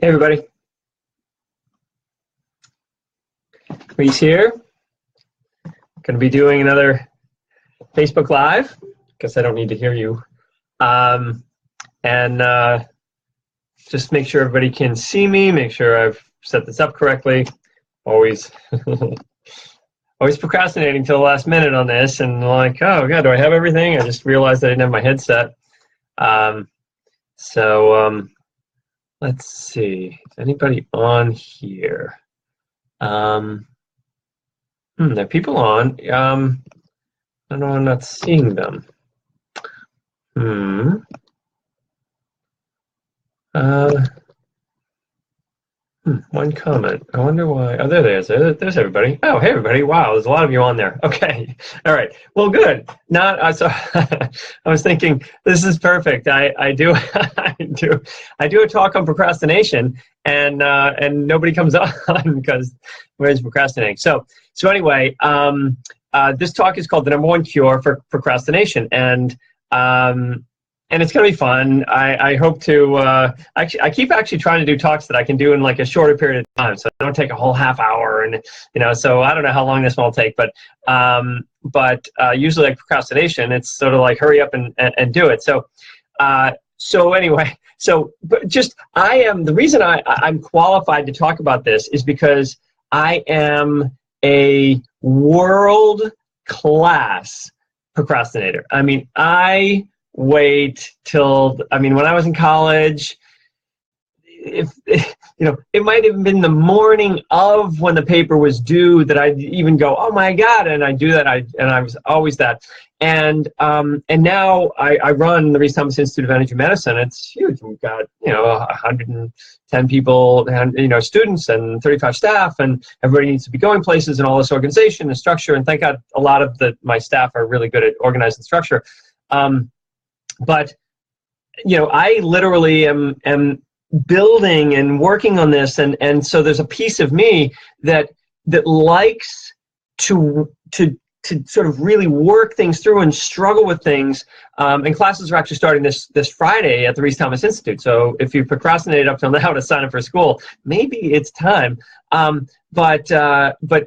Hey everybody, Rhys here. Going to be doing another Facebook Live. Guess I don't need to hear you. And just make sure everybody can see me. Make sure I've set this up correctly. Always, always procrastinating till the last minute on this, and like, oh god, do I have everything? I just realized I didn't have my headset. Let's see. Is anybody on here? There are people on. I don't know, I'm not seeing them. One comment. I wonder why. Oh, there it is. There's everybody. Oh, hey everybody. Wow, there's a lot of you on there. Okay. All right. Well, good. So I was thinking this is perfect. I do a talk on procrastination, and nobody comes on because everybody's procrastinating. So anyway, this talk is called The #1 Cure for Procrastination, and it's going to be fun. I hope to, I keep actually trying to do talks that I can do in like a shorter period of time, so I don't take a whole half hour, and so I don't know how long this one will take, but usually like procrastination, it's sort of like hurry up and do it. So anyway, but just, the reason I'm qualified to talk about this is because I am a world-class procrastinator. I mean, wait till, when I was in college, it might have been the morning of when the paper was due that I'd even go, oh my God, and I do that, and I was always that. And now I run the Rhys Institute of Energy Medicine. It's huge. We've got 110 people, and students, and 35 staff, and everybody needs to be going places, and all this organization and structure. And thank God, a lot of my staff are really good at organizing structure. But I literally am building and working on this, and so there's a piece of me that likes to sort of really work things through and struggle with things. And classes are actually starting this Friday at the Rhys Institute. So if you procrastinated up till now to sign up for school, maybe it's time. But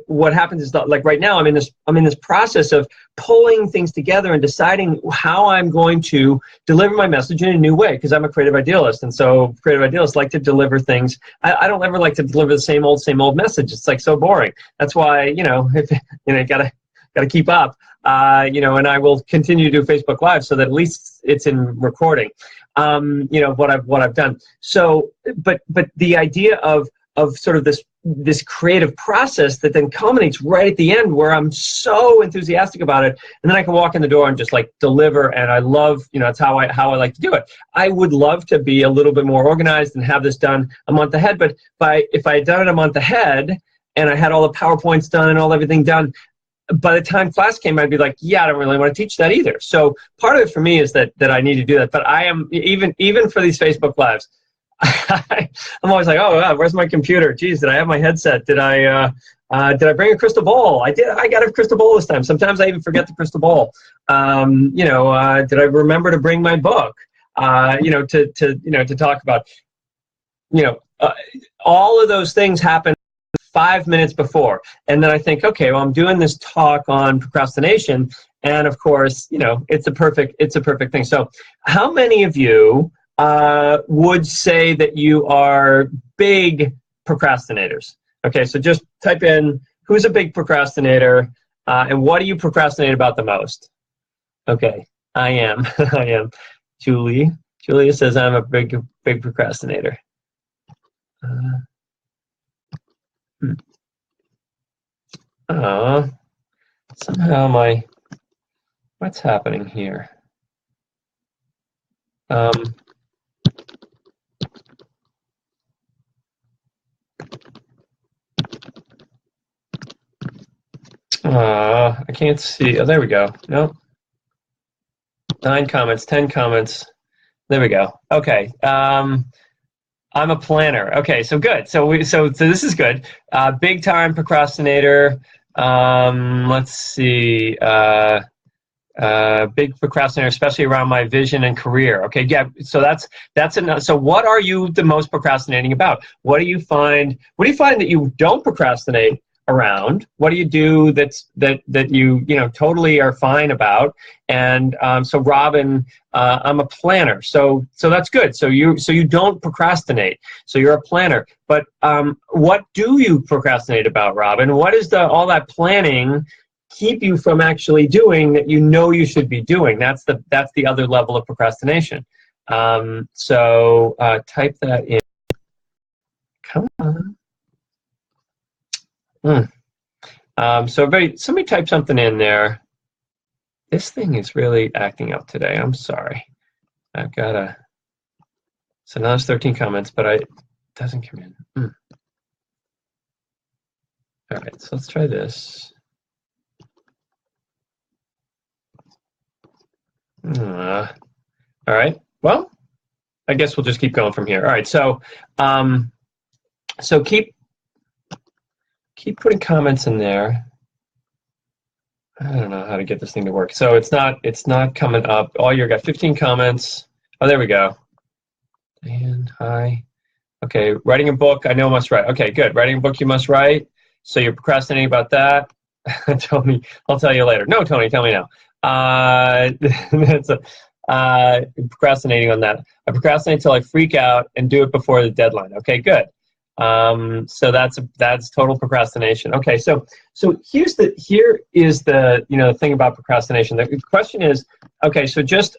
what happens is that, like right now, I'm in this process of pulling things together and deciding how I'm going to deliver my message in a new way, because I'm a creative idealist, and so creative idealists like to deliver things. I don't ever like to deliver the same old message. It's like so boring. That's why you gotta keep up. And I will continue to do Facebook Live so that at least it's in recording. What I've done. So, but the idea of sort of this creative process that then culminates right at the end, where I'm so enthusiastic about it, and then I can walk in the door and just like deliver. And I love, it's how I like to do it. I would love to be a little bit more organized and have this done a month ahead. But if I had done it a month ahead and I had all the PowerPoints done and everything done, by the time class came, I'd be like, yeah, I don't really want to teach that either. So part of it for me is that I need to do that. But I am, even for these Facebook Lives, I'm always like, oh, wow, where's my computer? Geez, did I have my headset? Did I bring a crystal ball? I did. I got a crystal ball this time. Sometimes I even forget the crystal ball. Did I remember to bring my book? To talk about. All of those things happen 5 minutes before, and then I think, okay, well, I'm doing this talk on procrastination, and of course, it's a perfect thing. So, how many of you would say that you are big procrastinators? Okay, so just type in who's a big procrastinator, and what do you procrastinate about the most? Okay, I am. I am. Julia says I'm a big procrastinator. Somehow what's happening here? I can't see. Oh, there we go. Nope. 9 comments, 10 comments. There we go. Okay. I'm a planner. Okay, so good. So this is good. Big time procrastinator. Let's see. Big procrastinator, especially around my vision and career. Okay, yeah. So that's enough. So what are you the most procrastinating about? What do you find? What do you find that you don't procrastinate around? What do you do that you totally are fine about? And so Robin, I'm a planner. So that's good. So you don't procrastinate. So you're a planner. But what do you procrastinate about, Robin? What is all that planning keep you from actually doing that you should be doing? That's the other level of procrastination. So type that in. Come on. So somebody type something in there. This thing is really acting up today. I'm sorry. I've got so now there's 13 comments, but it doesn't come in. All right, so let's try this. All right. Well, I guess we'll just keep going from here. All right. So, so keep putting comments in there. I don't know how to get this thing to work. So it's not coming up. Oh, you got 15 comments. Oh, there we go. And hi. Okay, writing a book. I know must write. Okay, good. Writing a book you must write. So you're procrastinating about that. Tony, I'll tell you later. No, Tony, tell me now. That's procrastinating on that. I procrastinate until I freak out and do it before the deadline. Okay, good. So that's total procrastination. Okay, so here is the thing about procrastination. The question is, okay, so just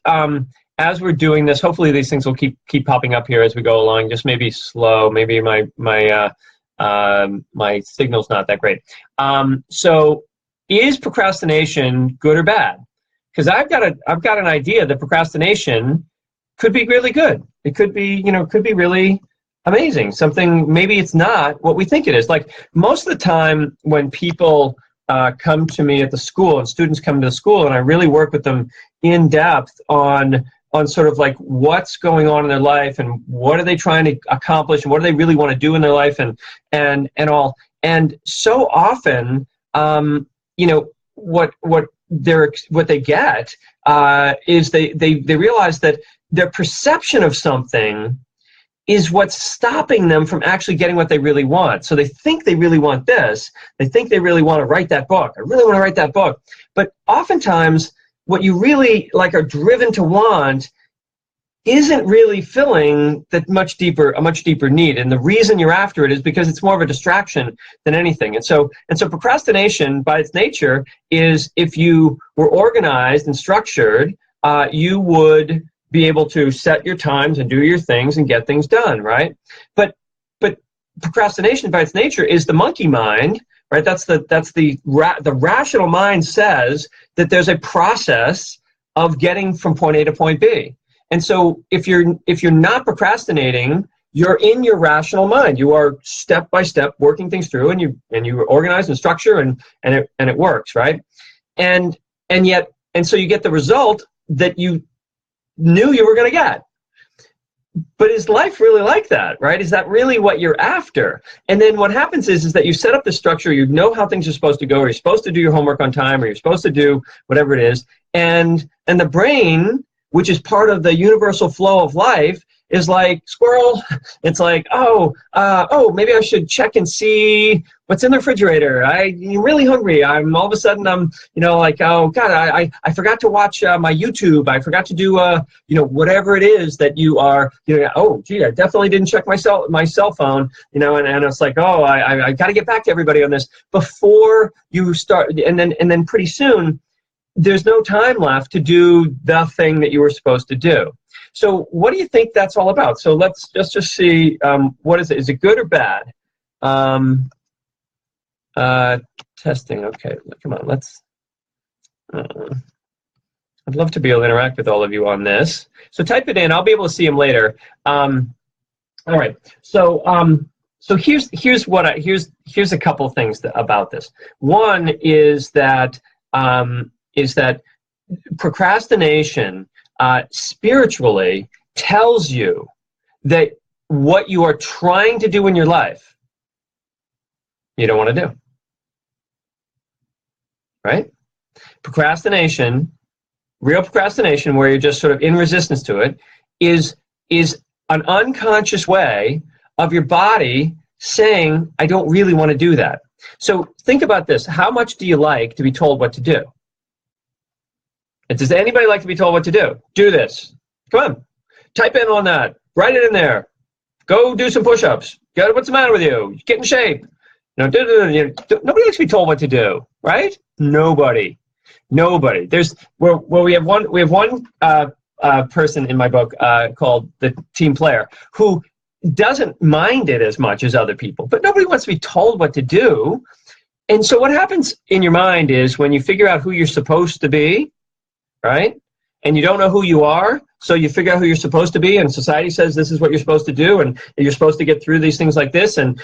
as we're doing this, hopefully these things will keep popping up here as we go along. Just maybe slow. Maybe my signal's not that great. So is procrastination good or bad? Because I've got an idea that procrastination could be really good. It could be really amazing. Something, maybe it's not what we think it is. Like most of the time when people come to me at the school and students come to the school and I really work with them in depth on sort of like what's going on in their life and what are they trying to accomplish and what do they really want to do in their life and all. And so often, what they get is they realize that their perception of something is what's stopping them from actually getting what they really want. So they think they really want this. They think they really want to write that book. I really want to write that book. But oftentimes, what you really are driven to want isn't really filling a much deeper need. And the reason you're after it is because it's more of a distraction than anything. And so procrastination, by its nature, is if you were organized and structured, you would be able to set your times and do your things and get things done, right? But procrastination, by its nature, is the monkey mind, right? The rational mind says that there's a process of getting from point A to point B. And so if you're not procrastinating, you're in your rational mind. You are step by step working things through, and you organize and structure, and it works, right? And so you get the result that you knew you were going to get. But is life really like that, right? Is that really what you're after? And then what happens is that you set up the structure, you know how things are supposed to go, or you're supposed to do your homework on time, or you're supposed to do whatever it is, and the brain, which is part of the universal flow of life, is like squirrel. It's like, maybe I should check and see what's in the refrigerator. I'm really hungry. All of a sudden oh God, I forgot to watch my YouTube. I forgot to do whatever it is that you are. Oh gee, I definitely didn't check my cell phone. And it's like, I got to get back to everybody on this before you start. And then pretty soon, there's no time left to do the thing that you were supposed to do. So what do you think that's all about? So let's just see, what is it? Is it good or bad? Testing, okay, come on, I'd love to be able to interact with all of you on this. So type it in, I'll be able to see them later. All right, so here's a couple of things about this. One is that procrastination spiritually tells you that what you are trying to do in your life, you don't want to do. Right? Procrastination real procrastination, where you're just sort of in resistance to it, is an unconscious way of your body saying, I don't really want to do that. So think about this. How much do you like to be told what to do? And does anybody like to be told what to do? Do this. Come on. Type in on that. Write it in there. Go do some push-ups. What's the matter with you? Get in shape. Nobody likes to be told what to do, right? Nobody. There's we have one person in my book called the team player who doesn't mind it as much as other people, but nobody wants to be told what to do. And so what happens in your mind is when you figure out who you're supposed to be, right? And you don't know who you are, so you figure out who you're supposed to be, and society says this is what you're supposed to do, and you're supposed to get through these things like this, and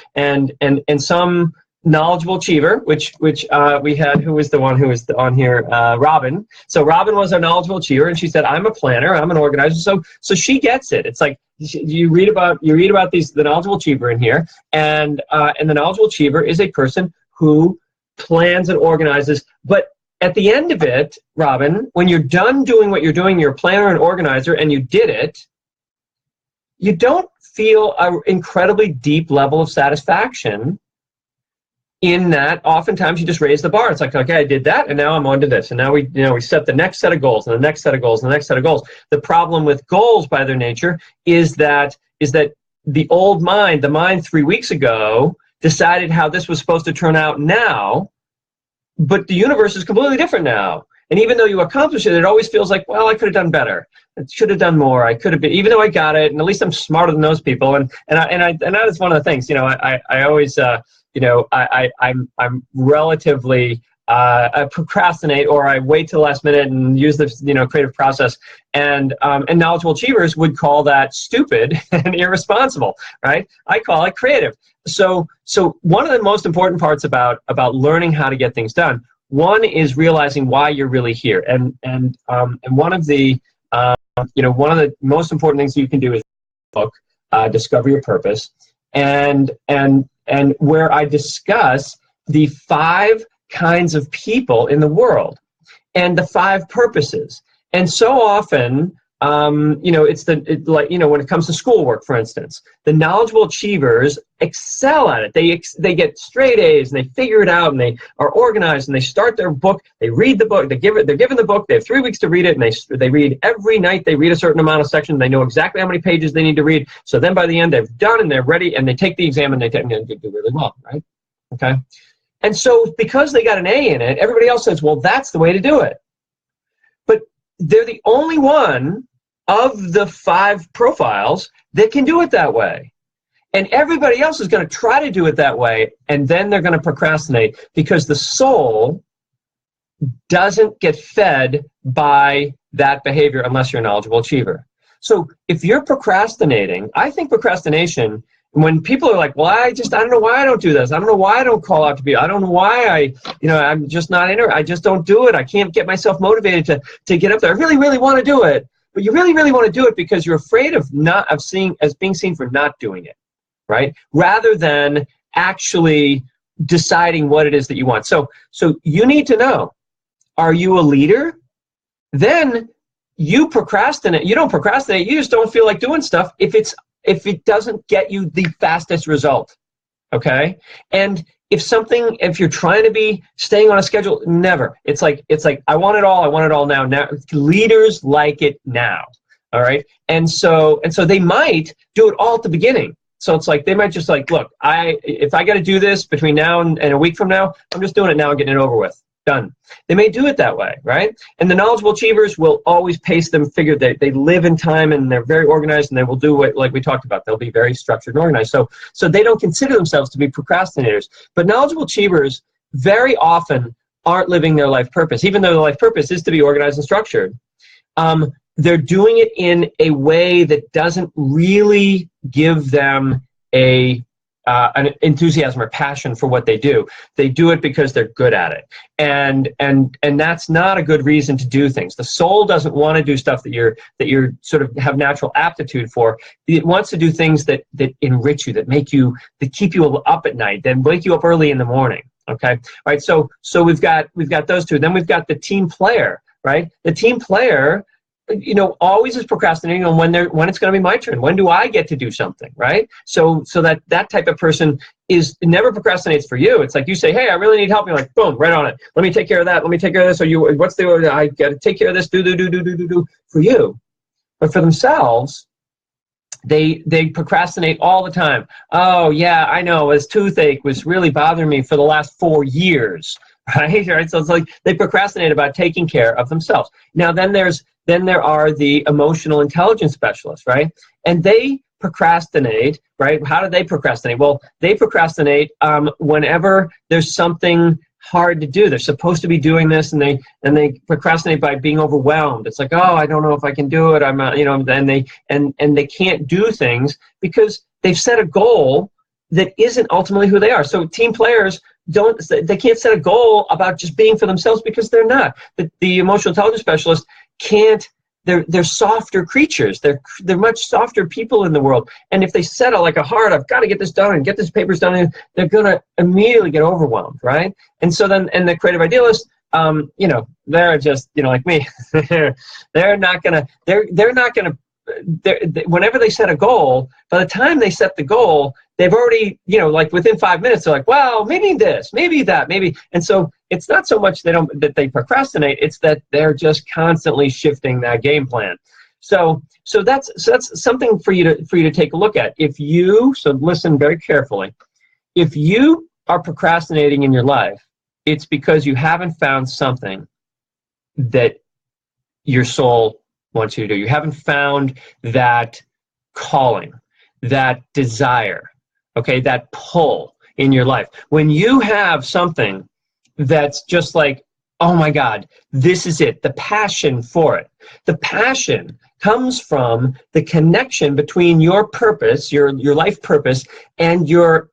some knowledgeable achiever, which we had, who was the one who was on here, Robin. So Robin was a knowledgeable achiever, and she said, I'm a planner, I'm an organizer, so she gets it. It's like you read about the knowledgeable achiever in here, and the knowledgeable achiever is a person who plans and organizes, but at the end of it, Robin, when you're done doing what you're doing, you're a planner and organizer, and you did it, you don't feel an incredibly deep level of satisfaction in that. Oftentimes you just raise the bar. It's like, okay, I did that, and now I'm on to this. And now we set the next set of goals, and the next set of goals, and the next set of goals. The problem with goals by their nature is that the old mind, the mind 3 weeks ago, decided how this was supposed to turn out now, but the universe is completely different now. And even though you accomplish it, it always feels like, well, I could have done better. I should have done more. I could have been, even though I got it, and at least I'm smarter than those people. And that is one of the things. I always, I'm relatively I procrastinate, or I wait till the last minute and use the creative process. And knowledgeable achievers would call that stupid and irresponsible, right? I call it creative. So one of the most important parts about learning how to get things done, one is realizing why you're really here, and one of the most important things you can do is book, Discover Your Purpose, and where I discuss the 5 kinds of people in the world and the 5 purposes. And so often, when it comes to schoolwork, for instance, the knowledgeable achievers excel at it. They get straight A's, and they figure it out, and they are organized, and they start their book. They read the book. They're given the book. They have 3 weeks to read it, and they read every night. They read a certain amount of sections. They know exactly how many pages they need to read. So then by the end, they've done, and they're ready, and they take the exam, and they do really well, right? Okay. And so because they got an A in it, everybody else says, well, that's the way to do it. But they're the only one of the 5 profiles that can do it that way. And everybody else is going to try to do it that way, and then they're going to procrastinate, because the soul doesn't get fed by that behavior unless you're a knowledgeable achiever. So if you're procrastinating, I think procrastination, when people are like, well, I don't know why I don't do this. I don't know why I don't call out to people. I don't know why I'm just not in it. I just don't do it. I can't get myself motivated to get up there. I really, really want to do it. But you really, really want to do it because you're afraid of being seen for not doing it, right? Rather than actually deciding what it is that you want. So you need to know, are you a leader? Then you procrastinate. You don't procrastinate. You just don't feel like doing stuff if it doesn't get you the fastest result, okay? And if you're trying to be staying on a schedule, never. It's like I want it all now. Now leaders like it now, all right? And so they might do it all at the beginning. So it's like they might just like, look, if I got to do this between now and a week from now, I'm just doing it now and getting it over with. Done. They may do it that way, right? And the knowledgeable achievers will always pace them, figure that they live in time, and they're very organized, and they will do what, like we talked about, they'll be very structured and organized. So they don't consider themselves to be procrastinators. But knowledgeable achievers very often aren't living their life purpose, even though the life purpose is to be organized and structured. They're doing it in a way that doesn't really give them an enthusiasm or passion for what they do. They do it because they're good at it. And that's not a good reason to do things. The soul doesn't want to do stuff that you're sort of have natural aptitude for. It wants to do things that enrich you, that keep you up at night, then wake you up early in the morning. Okay? All right, so we've got those two. Then we've got the team player. right? The team player, always is procrastinating on when it's going to be my turn. When do I get to do something, right? So that type of person never procrastinates for you. It's like you say, hey, I really need help. You're like, boom, right on it. Let me take care of that. Let me take care of this. I got to take care of this. Do for you. But for themselves, they procrastinate all the time. Oh yeah, I know. This toothache was really bothering me for the last 4 years, right? So it's like they procrastinate about taking care of themselves. Now then there are the emotional intelligence specialists, right? And they procrastinate, right? How do they procrastinate? Well, they procrastinate whenever there's something hard to do. They're supposed to be doing this, and they procrastinate by being overwhelmed. It's like, oh, I don't know if I can do it. And they can't do things because they've set a goal that isn't ultimately who they are. So team players they can't set a goal about just being for themselves because they're not. The emotional intelligence specialist can't. They're softer creatures. They're much softer people in the world. And if they set a hard, I've got to get this done and get this papers done, they're going to immediately get overwhelmed, right? And so then, and the creative idealists, they're just, like me. they're not gonna. Whenever they set a goal, by the time they set the goal, they've already, within 5 minutes, they're like, well, maybe this, maybe that, maybe. And so it's not so much that they procrastinate, it's that they're just constantly shifting that game plan. So that's something for you to take a look at. So listen very carefully. If you are procrastinating in your life, it's because you haven't found something that your soul wants you to do. You haven't found that calling, that desire, okay, that pull in your life. When you have something that's just like, oh my God, this is it, the passion for it. The passion comes from the connection between your purpose, your life purpose, and your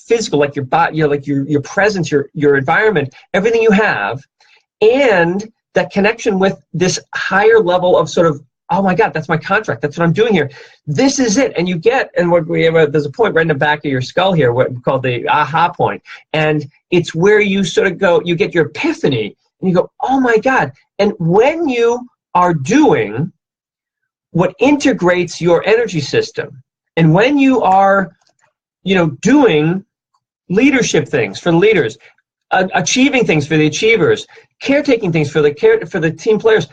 physical, like your body, like your presence, your environment, everything you have, and that connection with this higher level of sort of, oh my God, that's my contract. That's what I'm doing here. This is it. And you get, and there's a point right in the back of your skull here, what we call the aha point. And it's where you sort of go, you get your epiphany, and you go, oh my God. And when you are doing what integrates your energy system, and when you are, doing leadership things for the leaders, achieving things for the achievers, caretaking things for the team players,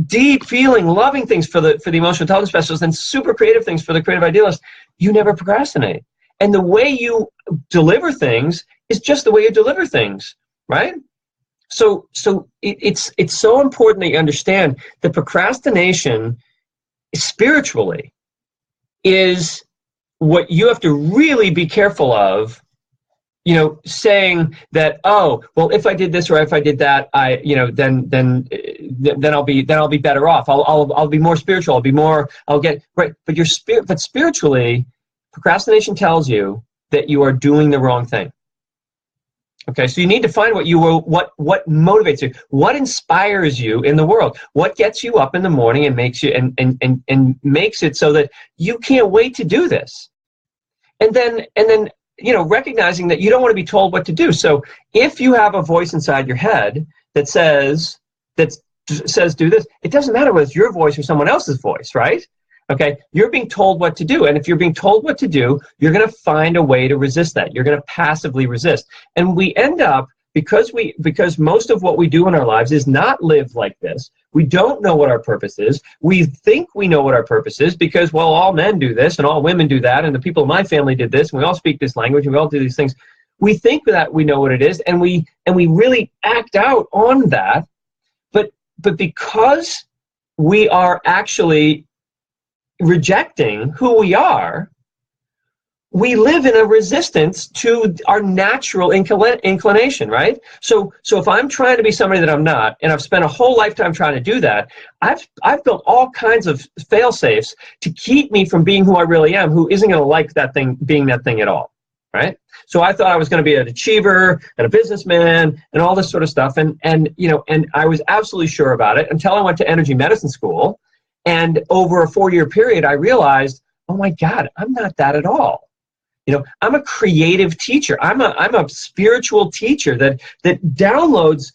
deep feeling, loving things for the emotional intelligence specialists, and super creative things for the creative idealists, you never procrastinate. And the way you deliver things is just the way you deliver things, right? So it's so important that you understand that procrastination spiritually is what you have to really be careful of. Saying that, oh, well, if I did this or if I did that, then I'll be better off. I'll be more spiritual. I'll get right. But spiritually, procrastination tells you that you are doing the wrong thing. Okay, so you need to find what motivates you, what inspires you in the world, what gets you up in the morning and makes you and makes it so that you can't wait to do this, and then. Recognizing that you don't want to be told what to do. So if you have a voice inside your head that says do this, it doesn't matter whether it's your voice or someone else's voice, right? Okay, you're being told what to do. And if you're being told what to do, you're going to find a way to resist that. You're going to passively resist. And we end up, because most of what we do in our lives is not live like this. We don't know what our purpose is. We think we know what our purpose is because, well, all men do this and all women do that, and the people in my family did this, and we all speak this language, and we all do these things. We think that we know what it is, and we really act out on that. But because we are actually rejecting who we are, we live in a resistance to our natural inclination, right? So if I'm trying to be somebody that I'm not, and I've spent a whole lifetime trying to do that, I've built all kinds of fail-safes to keep me from being who I really am, who isn't going to like that thing, being that thing at all, right? So I thought I was going to be an achiever and a businessman and all this sort of stuff, and I was absolutely sure about it until I went to energy medicine school, and over a 4-year period, I realized, oh my God, I'm not that at all. I'm a creative teacher. I'm a spiritual teacher that downloads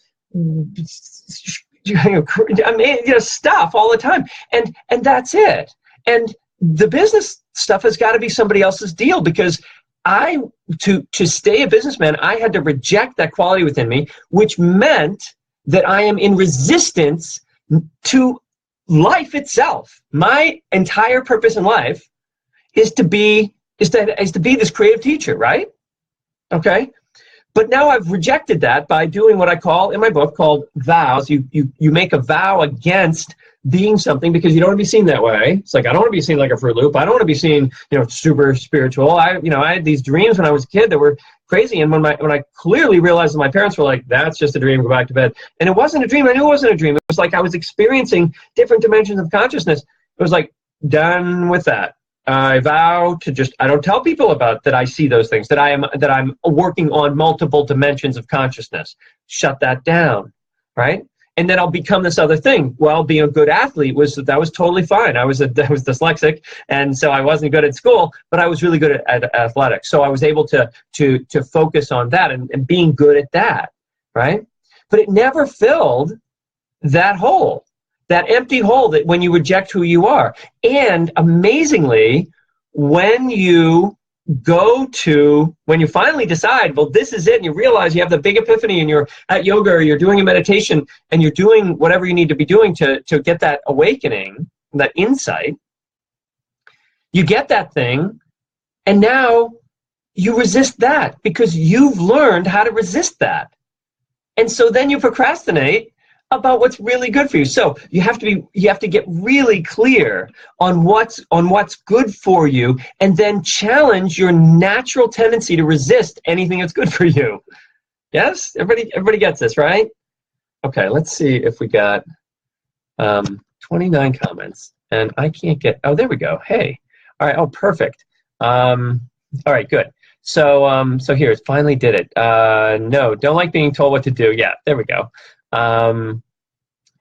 stuff all the time, and that's it. And the business stuff has got to be somebody else's deal, because to stay a businessman, I had to reject that quality within me, which meant that I am in resistance to life itself. My entire purpose in life is to be this creative teacher, right? Okay. But now I've rejected that by doing what I call in my book called vows. You make a vow against being something because you don't want to be seen that way. It's like, I don't want to be seen like a Fruit Loop. I don't want to be seen, super spiritual. I had these dreams when I was a kid that were crazy. And when I clearly realized that my parents were like, that's just a dream, go back to bed. And it wasn't a dream. I knew it wasn't a dream. It was like I was experiencing different dimensions of consciousness. It was like, done with that. I vow to I don't tell people about that I see those things, that I'm working on multiple dimensions of consciousness. Shut that down, right? And then I'll become this other thing. Well, being a good athlete was totally fine. I was dyslexic, and so I wasn't good at school, but I was really good at athletics. So I was able to focus on that and being good at that, right? But it never filled that hole. That empty hole that when you reject who you are. And amazingly, when you finally decide, well, this is it, and you realize you have the big epiphany and you're at yoga or you're doing a meditation and you're doing whatever you need to be doing to get that awakening, that insight, you get that thing, and now you resist that because you've learned how to resist that. And so then you procrastinate about what's really good for you. So you have to get really clear on what's good for you, and then challenge your natural tendency to resist anything that's good for you. Yes? Everybody gets this, right? Okay, let's see if we got 29 comments, and I can't get, oh, there we go. Hey. All right, oh, perfect. All right, good. So here, it finally did it. No, don't like being told what to do. Yeah, there we go.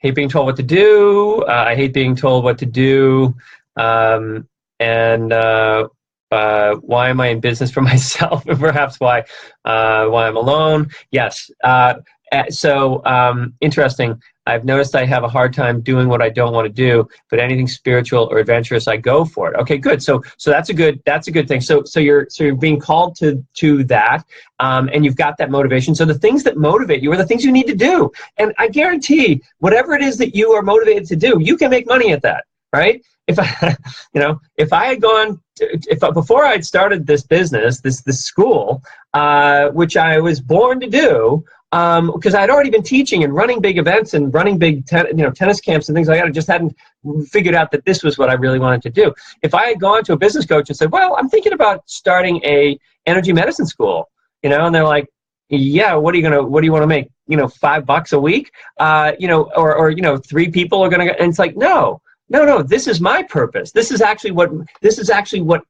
Hate being told what to do. I hate being told what to do. And why am I in business for myself? And perhaps why I'm alone. Yes. So interesting. I've noticed I have a hard time doing what I don't want to do, but anything spiritual or adventurous, I go for it. Okay, good. So that's a good thing. So you're being called to that, and you've got that motivation. So the things that motivate you are the things you need to do. And I guarantee, whatever it is that you are motivated to do, you can make money at that, right? If I had gone, before I'd started this business, this school, which I was born to do, because I'd already been teaching and running big events and running big tennis camps and things like that. I just hadn't figured out that this was what I really wanted to do. If I had gone to a business coach and said, well, I'm thinking about starting a energy medicine school, and they're like, yeah, what do you want to make? $5 a week? Or 3 people are going to, and it's like, no, this is my purpose. This is actually what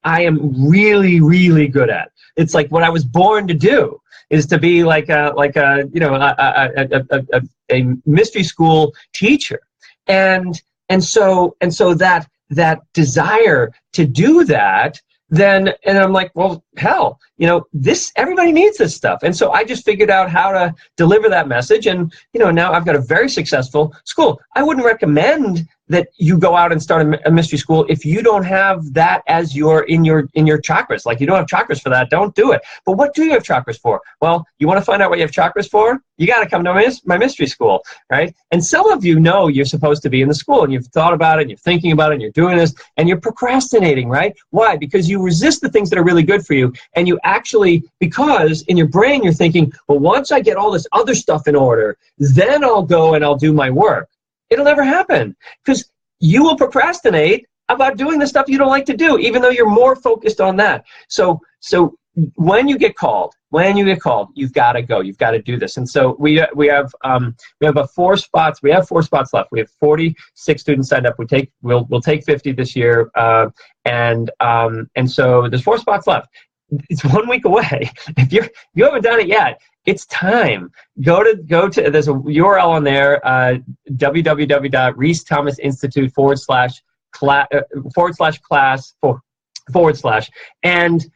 I am really, really good at. It's like what I was born to do, is to be like a mystery school teacher. And so that desire to do that, and I'm like, well, hell, everybody needs this stuff. And so I just figured out how to deliver that message. And, now I've got a very successful school. I wouldn't recommend that you go out and start a mystery school if you don't have that as in your chakras. Like, you don't have chakras for that, don't do it. But what do you have chakras for? Well, you want to find out what you have chakras for? You got to come to my mystery school, right? And some of you know you're supposed to be in the school, and you've thought about it, and you're thinking about it, and you're doing this, and you're procrastinating, right? Why? Because you resist the things that are really good for you, and you actually, because in your brain you're thinking, well, once I get all this other stuff in order, then I'll go and I'll do my work. It'll never happen, because you will procrastinate about doing the stuff you don't like to do, even though you're more focused on that. So when you get called, you've got to go. You've got to do this. And so we have 4 spots. We have 4 spots left. We have 46 students signed up. We'll take 50 this year, and so there's 4 spots left. It's 1 week away. If you haven't done it yet, it's time. Go to there's a URL on there, www.rhysthomasinstitute/class/, and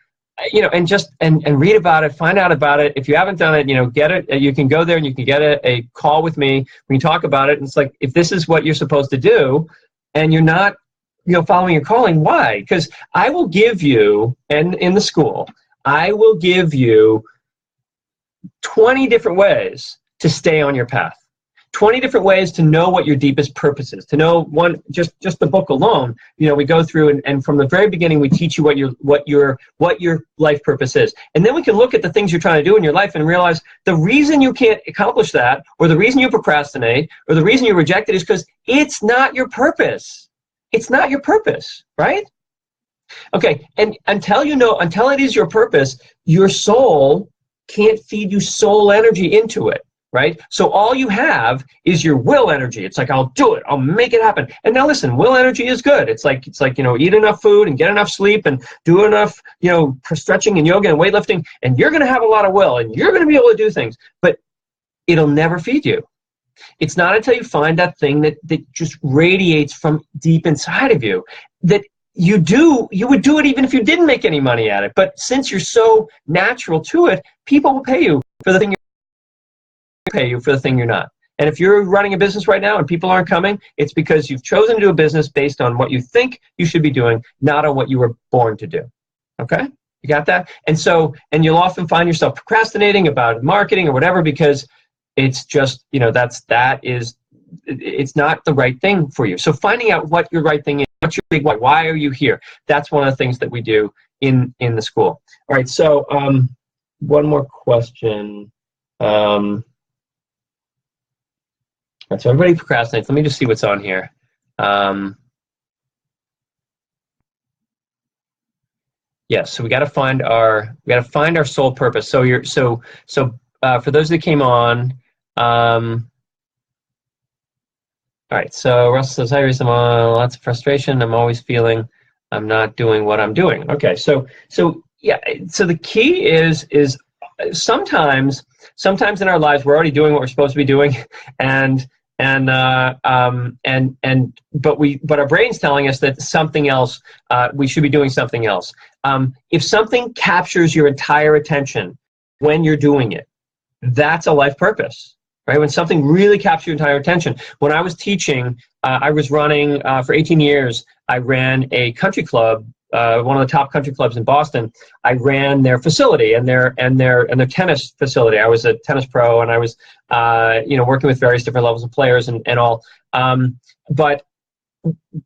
and read about it, find out about it. If you haven't done it, get it. You can go there and you can get a call with me. We can talk about it. And it's like, if this is what you're supposed to do and you're not, following your calling, why? Because I will give you, and in the school, I will give you 20 different ways to stay on your path. 20 different ways to know what your deepest purpose is. To know just the book alone, we go through and from the very beginning we teach you what your life purpose is. And then we can look at the things you're trying to do in your life and realize the reason you can't accomplish that, or the reason you procrastinate, or the reason you reject it is because it's not your purpose. It's not your purpose, right? Okay, and until it is your purpose, your soul can't feed you soul energy into it. Right? So all you have is your will energy. It's like, I'll do it. I'll make it happen. And now listen, will energy is good. It's like, eat enough food and get enough sleep and do enough, stretching and yoga and weightlifting, and you're going to have a lot of will and you're going to be able to do things, but it'll never feed you. It's not until you find that thing that just radiates from deep inside of you that you would do it even if you didn't make any money at it. But since you're so natural to it, people will pay you for the thing you're not. And if you're running a business right now and people aren't coming, it's because you've chosen to do a business based on what you think you should be doing, not on what you were born to do. Okay? You got that? And you'll often find yourself procrastinating about marketing or whatever because it's just, it's not the right thing for you. So finding out what your right thing is, what's your big why are you here? That's one of the things that we do in the school. All right, so one more question. All right, so everybody procrastinates. Let me just see what's on here. Yes, so we got to find our soul purpose. So for those that came on, all right. So Russell says, "Hi, Rhys, I'm on lots of frustration. I'm always feeling I'm not doing what I'm doing." Okay, so yeah, so the key is sometimes in our lives we're already doing what we're supposed to be doing, but our brain's telling us that something else, we should be doing something else. If something captures your entire attention when you're doing it, that's a life purpose, right? When something really captures your entire attention. When I was teaching, I was running for 18 years. I ran a country club. One of the top country clubs in Boston. I ran their facility and their tennis facility. I was a tennis pro, and I was working with various different levels of players and all. But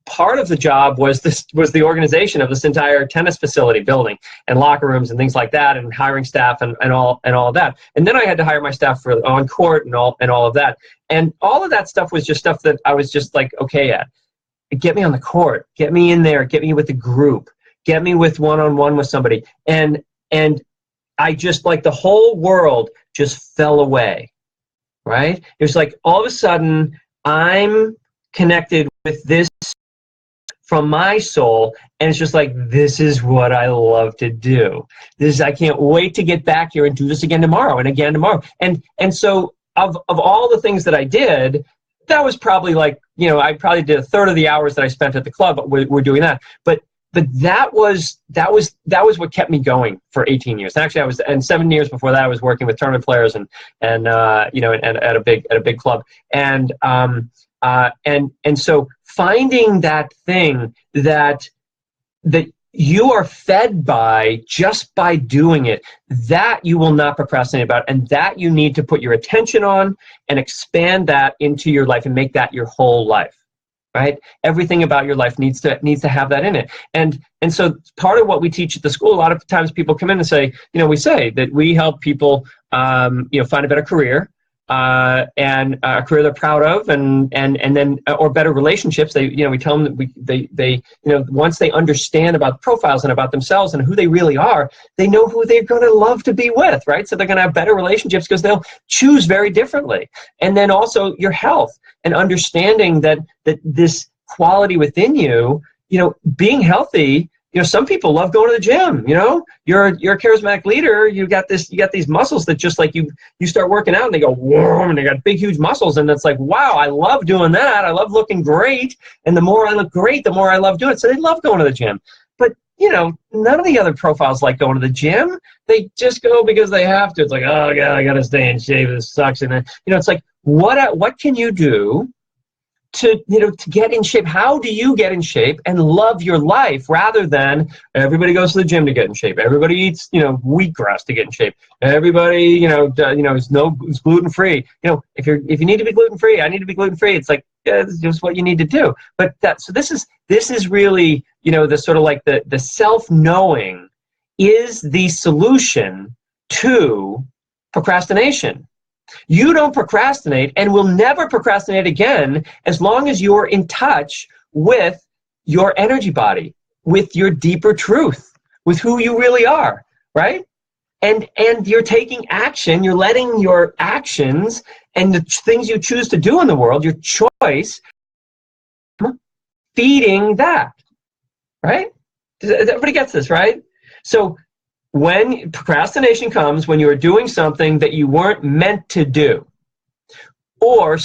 part of the job was the organization of this entire tennis facility building and locker rooms and things like that, and hiring staff and all of that. And then I had to hire my staff for on court and all of that. And all of that stuff was just stuff that I was just like okay at. Get me on the court, get me in there, get me with the group, get me with one-on-one with somebody. And I just, like, the whole world just fell away, right? It was like all of a sudden I'm connected with this from my soul, and it's just like, this is what I love to do. I can't wait to get back here and do this again tomorrow and again tomorrow. And so of all the things that I did, that was probably like, I probably did a third of the hours that I spent at the club, but we're doing that. But that was what kept me going for 18 years. And actually, and 7 years before that, I was working with tournament players and at a big club. And so finding that thing that you are fed by just by doing it, that you will not procrastinate about, and that you need to put your attention on and expand that into your life and make that your whole life, right? Everything about your life needs to have that in it. And so part of what we teach at the school, a lot of times people come in and say, we say that we help people, find a better career, and a career they're proud of, and then or better relationships. We tell them that they once they understand about profiles and about themselves and who they really are, they know who they're going to love to be with, right? So they're going to have better relationships because they'll choose very differently. And then also your health and understanding that this quality within you, being healthy. Some people love going to the gym. You're a charismatic leader. You got these muscles that just like you start working out and they go whoa, and they got big, huge muscles, and it's like, wow, I love doing that. I love looking great, and the more I look great, the more I love doing it. So they love going to the gym. But none of the other profiles like going to the gym. They just go because they have to. It's like, oh God, I got to stay in shape. This sucks. And then, it's like, what can you do to get in shape? How do you get in shape and love your life rather than everybody goes to the gym to get in shape? Everybody eats, wheatgrass to get in shape. Everybody, is gluten free. If you need to be gluten free, I need to be gluten free. It's like, yeah, this is just what you need to do. But this is really, the sort of like the self-knowing is the solution to procrastination. You don't procrastinate and will never procrastinate again as long as you're in touch with your energy body, with your deeper truth, with who you really are, right? And you're taking action, you're letting your actions and the things you choose to do in the world, your choice, feeding that, right? Everybody gets this, right? So when procrastination comes, when you're doing something that you weren't meant to do, or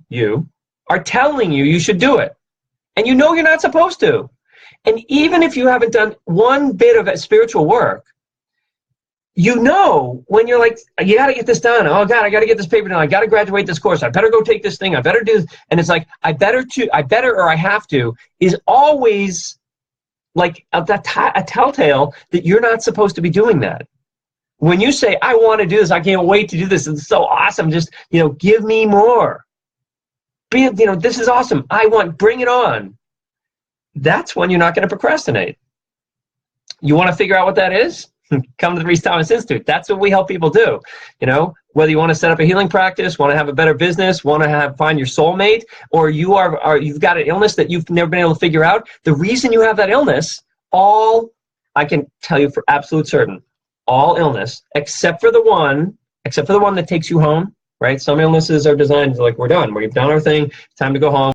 you are telling you should do it, and you're not supposed to. And even if you haven't done one bit of spiritual work, when you're like, you got to get this done. Oh God, I got to get this paper done. I got to graduate this course. I better go take this thing. I better do this. And it's like, I better, or I have to, is always like a telltale that you're not supposed to be doing that. When you say, I want to do this, I can't wait to do this, it's so awesome, just, give me more. This is awesome. Bring it on. That's when you're not going to procrastinate. You want to figure out what that is? Come to the Rhys Thomas Institute. That's what we help people do. Whether you want to set up a healing practice, want to have a better business, want to find your soulmate, or you've got an illness that you've never been able to figure out. The reason you have that illness, I can tell you for absolute certain, all illness, except for the one that takes you home, right? Some illnesses are designed like, we're done. We've done our thing. It's time to go home.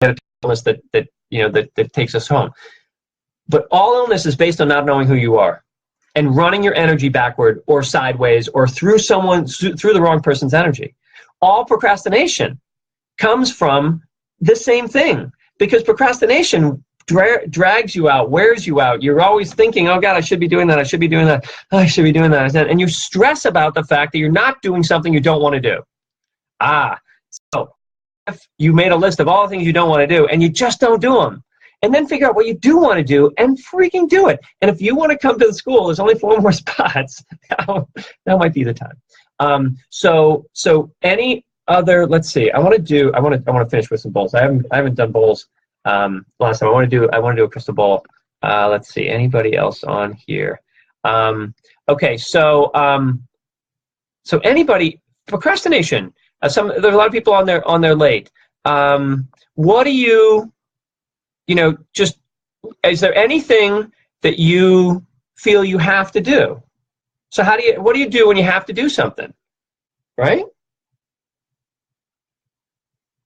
An illness that takes us home. But all illness is based on not knowing who you are and running your energy backward or sideways or through the wrong person's energy. All procrastination comes from the same thing, because procrastination drags you out, wears you out. You're always thinking, oh God, I should be doing that. I should be doing that. Oh, I should be doing that. And you stress about the fact that you're not doing something you don't want to do. So if you made a list of all the things you don't want to do and you just don't do them, and then figure out what you do want to do and freaking do it. And if you want to come to the school, there's only 4 more spots. That might be the time. So any other, let's see, I want to finish with some bowls. I haven't done bowls last time. I want to do a crystal ball. Let's see, anybody else on here? Okay, so anybody, procrastination. There's a lot of people on there late. What do you, just, is there anything that you feel you have to do? So what do you do when you have to do something, right?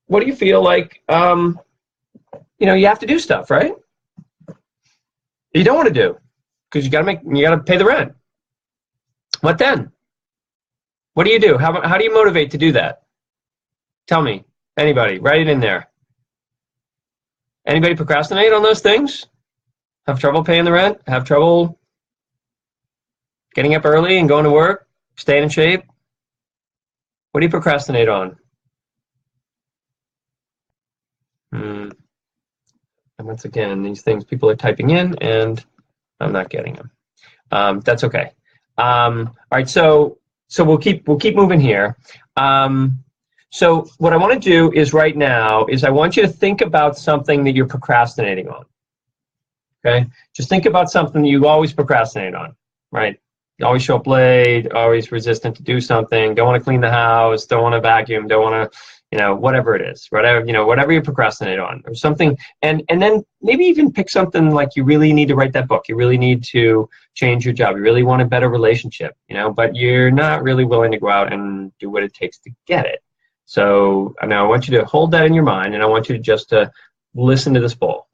What do you feel like, you have to do stuff, right? You don't want to do, because you got to pay the rent. What then? What do you do? How do you motivate to do that? Tell me, anybody, write it in there. Anybody procrastinate on those things? Have trouble paying the rent? Have trouble getting up early and going to work? Staying in shape? What do you procrastinate on? And once again, these things people are typing in and I'm not getting them. That's okay. All right, so we'll keep moving here. So what I want to do is right now is I want you to think about something that you're procrastinating on. Okay? Just think about something that you always procrastinate on, right? You always show up late, always resistant to do something, don't want to clean the house, don't want to vacuum, don't want to, whatever it is, whatever you procrastinate on or something. And then maybe even pick something like you really need to write that book. You really need to change your job. You really want a better relationship, but you're not really willing to go out and do what it takes to get it. So now I want you to hold that in your mind, and I want you to just listen to this bowl.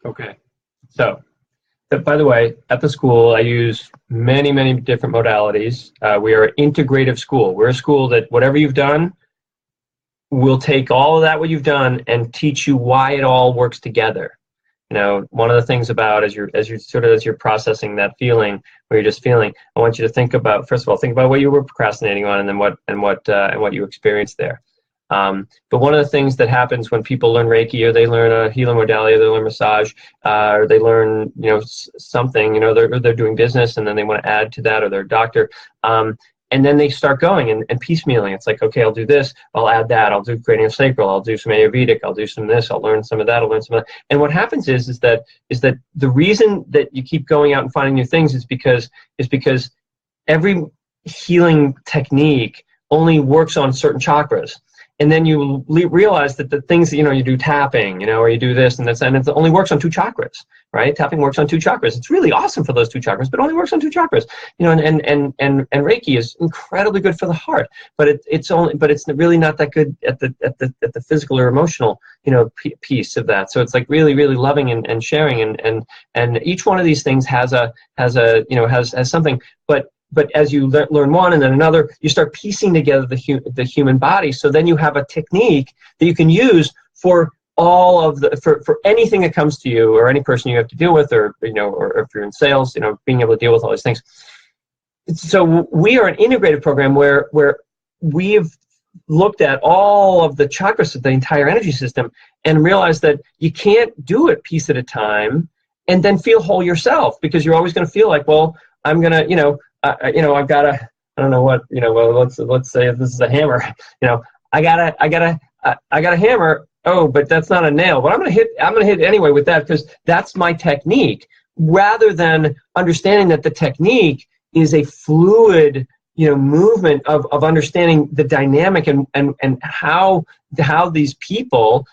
Okay. So, by the way, at the school, I use many, many different modalities. We are an integrative school. We're a school that whatever you've done, we'll take all of that, what you've done, and teach you why it all works together. You know, one of the things about as you're processing that feeling, where you're just feeling, I want you to think about, first of all, think about what you were procrastinating on, and then what you experienced there. But one of the things that happens when people learn Reiki, or they learn a healing modality, or they learn massage, or they learn, something, they're doing business, and then they want to add to that, or they're a doctor, and then they start going and piecemealing. It's like, okay, I'll do this, I'll add that, I'll do craniosacral, I'll do some Ayurvedic, I'll do some this, I'll learn some of that, I'll learn some of that. And what happens is that the reason that you keep going out and finding new things is because every healing technique only works on certain chakras. And then you realize that the things that, you do tapping, or you do this and this, and it only works on 2 chakras, right? Tapping works on 2 chakras. It's really awesome for those 2 chakras, but only works on 2 chakras. And Reiki is incredibly good for the heart, but it's really not that good at the physical or emotional, piece of that. So it's like really, really loving and sharing, and each one of these things has something, but as you learn one and then another, you start piecing together the human body. So then you have a technique that you can use for all of for anything that comes to you, or any person you have to deal with, or or if you're in sales, being able to deal with all these things. So we are an integrated program where we've looked at all of the chakras of the entire energy system and realized that you can't do it piece at a time and then feel whole yourself, because you're always going to feel like, well, I'm gonna, I've got a, I don't know what, well, let's say if this is a hammer, I got a hammer. Oh, but that's not a nail. But I'm gonna hit anyway with that, because that's my technique, rather than understanding that the technique is a fluid, movement of understanding the dynamic and how these people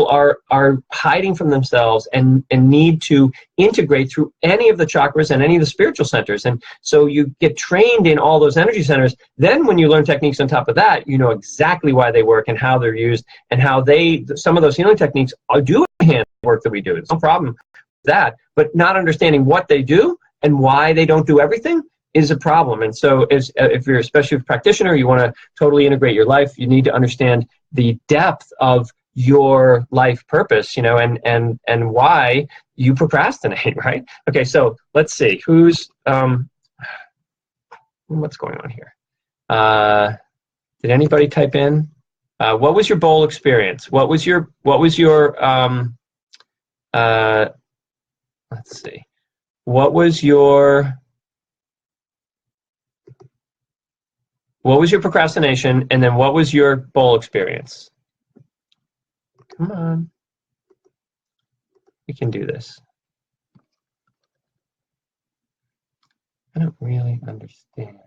are hiding from themselves and need to integrate through any of the chakras and any of the spiritual centers. And so you get trained in all those energy centers. Then when you learn techniques on top of that, you know exactly why they work and how they're used, and how some of those healing techniques do hand work that we do. It's no problem with that, but not understanding what they do and why they don't do everything is a problem. And so if you're especially a practitioner, you want to totally integrate your life, you need to understand the depth of your life purpose, and why you procrastinate, right? Okay, so let's see, what's going on here? Did anybody type in? What was your bowl experience? What was your let's see. What was your procrastination, and then what was your bowl experience? Come on. We can do this. I don't really understand.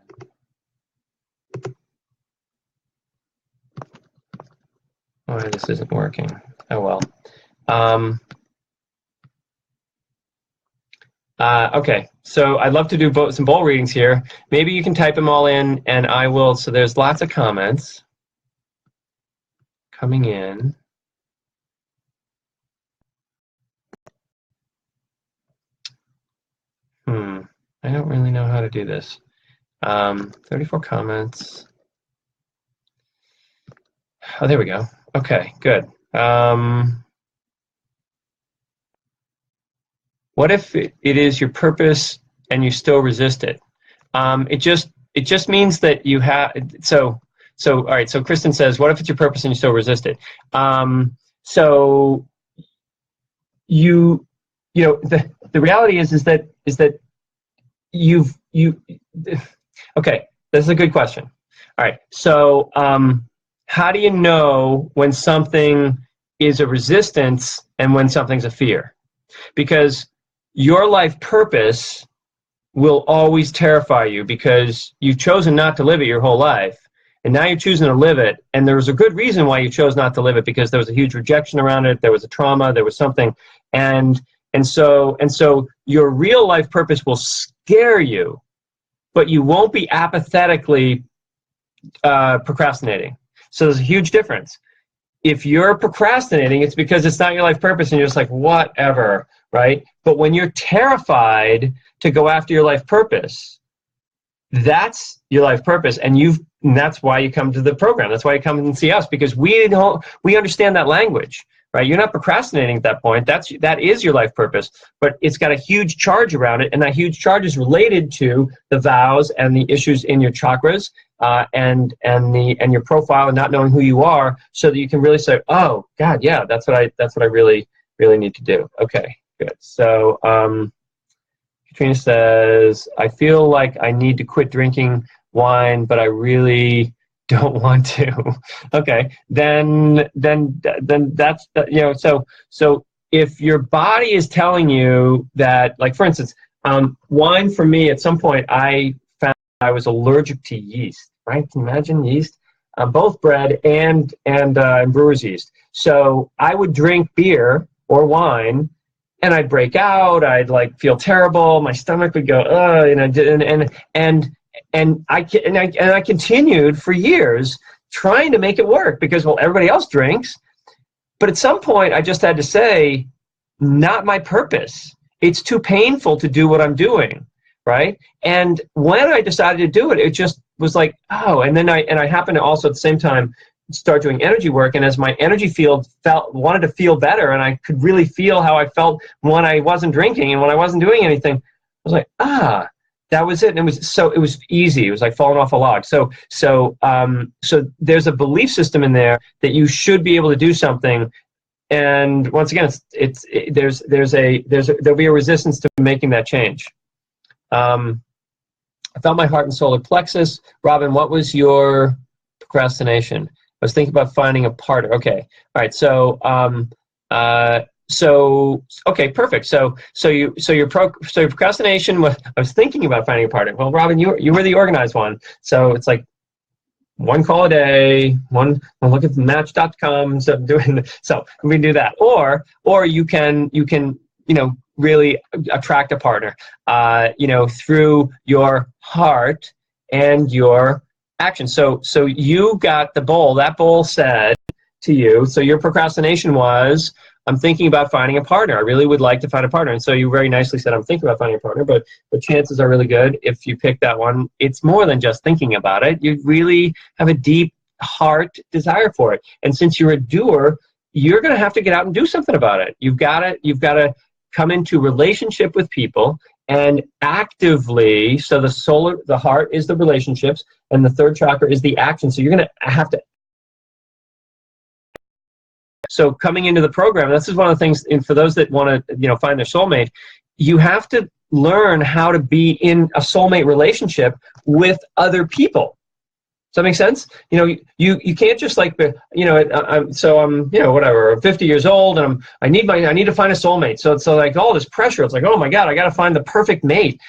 Why this isn't working. Oh, well. Okay, so I'd love to do some bowl readings here. Maybe you can type them all in, and I will. So there's lots of comments coming in. I don't really know how to do this. 34 comments. Oh, there we go. Okay, good. What if it is your purpose and you still resist it? It just means that you have. So all right. So Kristen says, what if it's your purpose and you still resist it? So the reality is that okay, this is a good question. All right, so how do you know when something is a resistance and when something's a fear? Because your life purpose will always terrify you, because you've chosen not to live it your whole life, and now you're choosing to live it, and there was a good reason why you chose not to live it, because there was a huge rejection around it, there was a trauma, there was something, and so your real life purpose will scare you, but you won't be apathetically procrastinating. So there's a huge difference. if you're procrastinating, it's because it's not your life purpose and you're just like, whatever, right? But when you're terrified to go after your life purpose, that's your life purpose. And that's why you come to the program. That's why you come and see us, because we understand that language, right? You're not procrastinating at that point. That is your life purpose, but it's got a huge charge around it. And that huge charge is related to the vows and the issues in your chakras, and your profile, and not knowing who you are, so that you can really say, oh God, yeah, that's what I really need to do. Okay, good. So Katrina says, I feel like I need to quit drinking wine, but I really don't want to. Okay, then that's so if your body is telling you that, like for instance, wine for me, at some point I found I was allergic to yeast, right? Can you imagine yeast? Both bread and brewer's yeast. So I would drink beer or wine, and I'd break out. I'd like feel terrible. My stomach would go, and I continued for years trying to make it work because, well, everybody else drinks. But at some point, I just had to say, not my purpose. It's too painful to do what I'm doing, right? And when I decided to do it, it just was like, oh. And then I happened to also at the same time start doing energy work, and as my energy field wanted to feel better, and I could really feel how I felt when I wasn't drinking and when I wasn't doing anything, I was like, that was it. And it was easy. It was like falling off a log. So there's a belief system in there that you should be able to do something. And once again, there'll be a resistance to making that change. I felt my heart and solar plexus. Robin, what was your procrastination? I was thinking about finding a partner. Okay. All right. So okay, perfect. So your procrastination was, I was thinking about finding a partner. Well, Robin, you were the organized one. So it's like one call a day, I'll look at match.com. So we can do that. Or you can really attract a partner, through your heart and your action. So you got the bowl. That bowl said to you, so your procrastination was, I'm thinking about finding a partner. I really would like to find a partner. And so you very nicely said, I'm thinking about finding a partner, but the chances are really good if you pick that one, it's more than just thinking about it. You really have a deep heart desire for it. And since you're a doer, you're going to have to get out and do something about it. You've got to come into relationship with people and actively, so the heart is the relationships, and the third chakra is the action. So you're going to have to. So coming into the program, this is one of the things, and for those that want to, find their soulmate, you have to learn how to be in a soulmate relationship with other people. Does that make sense? You can't just like, I'm 50 years old, and I need to find a soulmate. So it's like all this pressure. It's like, oh my God, I got to find the perfect mate.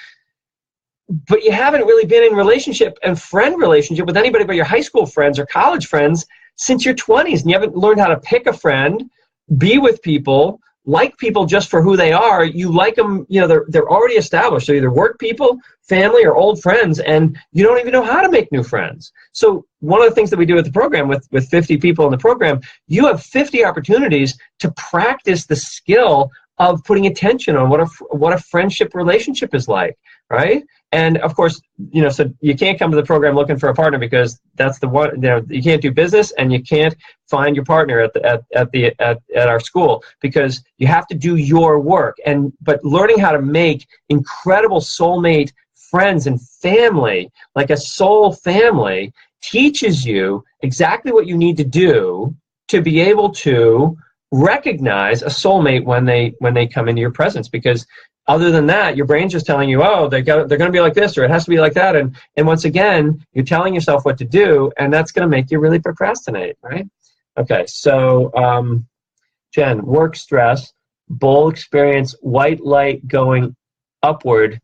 But you haven't really been in relationship and friend relationship with anybody but your high school friends or college friends since your 20s, and you haven't learned how to pick a friend, be with people, like people just for who they are. You like them, they're already established. So either work people, family, or old friends, and you don't even know how to make new friends. So one of the things that we do with the program, with 50 people in the program, you have 50 opportunities to practice the skill of putting attention on what a friendship relationship is like, right? And of course, so you can't come to the program looking for a partner, because that's the one, you can't do business and you can't find your partner at our school, because you have to do your work. But learning how to make incredible soulmate friends and family, like a soul family, teaches you exactly what you need to do to be able to recognize a soulmate when they come into your presence. Because other than that, your brain's just telling you, oh, they're going to be like this, or it has to be like that. And once again, you're telling yourself what to do, and that's going to make you really procrastinate, right? Okay, so Jen, work stress, bowl experience, white light going upward,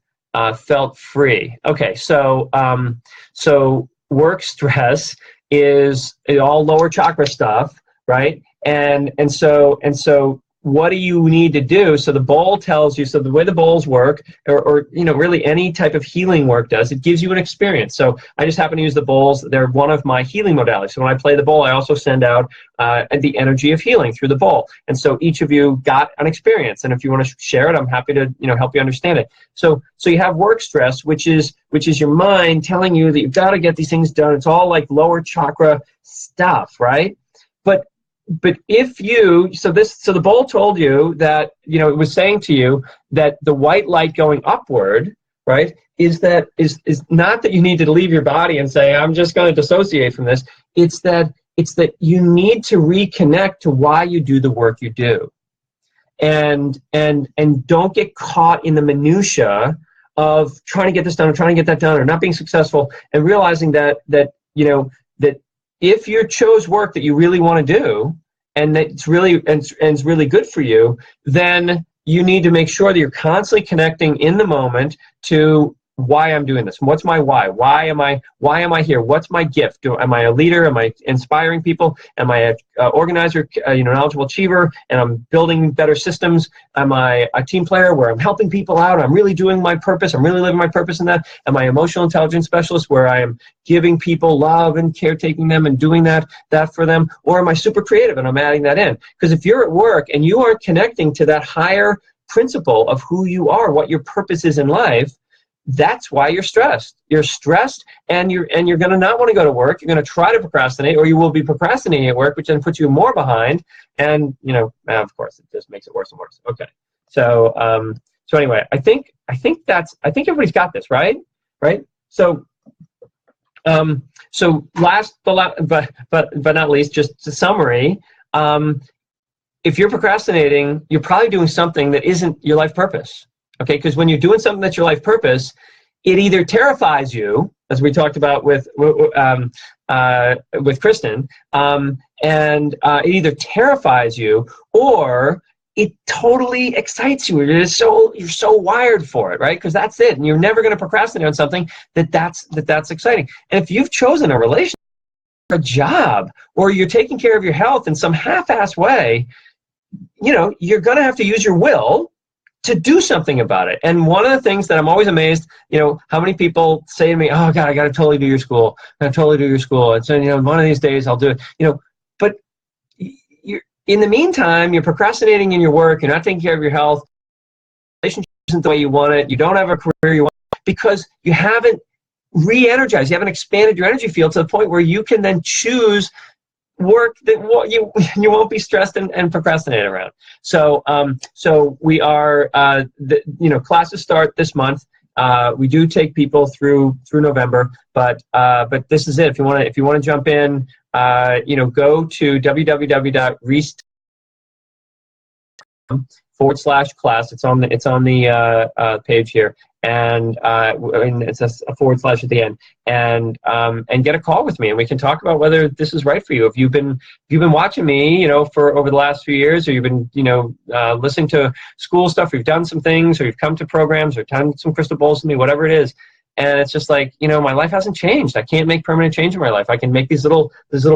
felt free. Okay, so work stress is all lower chakra stuff, right? And so what do you need to do? So the bowl tells you, so the way the bowls work, or really any type of healing work does, it gives you an experience. So I just happen to use the bowls. They're one of my healing modalities. So when I play the bowl, I also send out the energy of healing through the bowl. And so each of you got an experience. And if you want to share it, I'm happy to help you understand it. So you have work stress, which is your mind telling you that you've got to get these things done. It's all like lower chakra stuff, right? But if you, so the bowl told you that, it was saying to you that the white light going upward, right, is not that you need to leave your body and say, I'm just going to dissociate from this. It's that you need to reconnect to why you do the work you do. And don't get caught in the minutia of trying to get this done or trying to get that done or not being successful, and realizing that if you chose work that you really want to do and that it's really good for you, then you need to make sure that you're constantly connecting in the moment to why I'm doing this. What's my why? Why am I here? What's my gift? Am I a leader? Am I inspiring people? Am I a organizer, knowledgeable achiever, and I'm building better systems? Am I a team player where I'm helping people out? I'm really doing my purpose. I'm really living my purpose in that. Am I an emotional intelligence specialist where I am giving people love and caretaking them and doing that for them? Or am I super creative and I'm adding that in? Because if you're at work and you aren't connecting to that higher principle of who you are, what your purpose is in life, that's why you're stressed. You're stressed, and you're going to not want to go to work. You're going to try to procrastinate, or you will be procrastinating at work, which then puts you more behind. And of course, it just makes it worse and worse. Okay, so anyway, I think everybody's got this, right? So last but not least, just a summary. If you're procrastinating, you're probably doing something that isn't your life purpose. Okay, because when you're doing something that's your life purpose, it either terrifies you, as we talked about with Kristen, and it either terrifies you or it totally excites you. You're so wired for it, right? Because that's it, and you're never going to procrastinate on something that's exciting. And if you've chosen a relationship, a job, or you're taking care of your health in some half-assed way, you're going to have to use your will to do something about it. And one of the things that I'm always amazed, how many people say to me, oh God, I got to totally do your school. I got to totally do your school. And so, one of these days I'll do it, but you're, in the meantime, you're procrastinating in your work. You're not taking care of your health. Relationship isn't the way you want it. You don't have a career you want because you haven't re-energized. You haven't expanded your energy field to the point where you can then choose work that you won't be stressed and procrastinate around. So we are classes start this month. We do take people through November, but this is it. If you want to jump in, go to www.rhys.com/class. It's on the page here, and it's a / at the end, and get a call with me, and we can talk about whether this is right for you. If you've been watching me, for over the last few years, or you've been listening to school stuff, or you've done some things, or you've come to programs, or done some crystal bowls with me, whatever it is, and it's just like, my life hasn't changed. I can't make permanent change in my life. I can make these little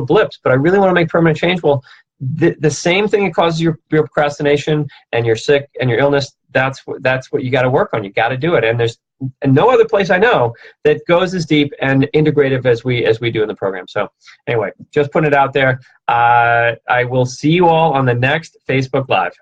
blips, but I really want to make permanent change. Well, the same thing that causes your procrastination and your sick and your illness, that's what you got to work on. You got to do it. And there's no other place I know that goes as deep and integrative as we do in the program. So anyway, just putting it out there. I will see you all on the next Facebook Live.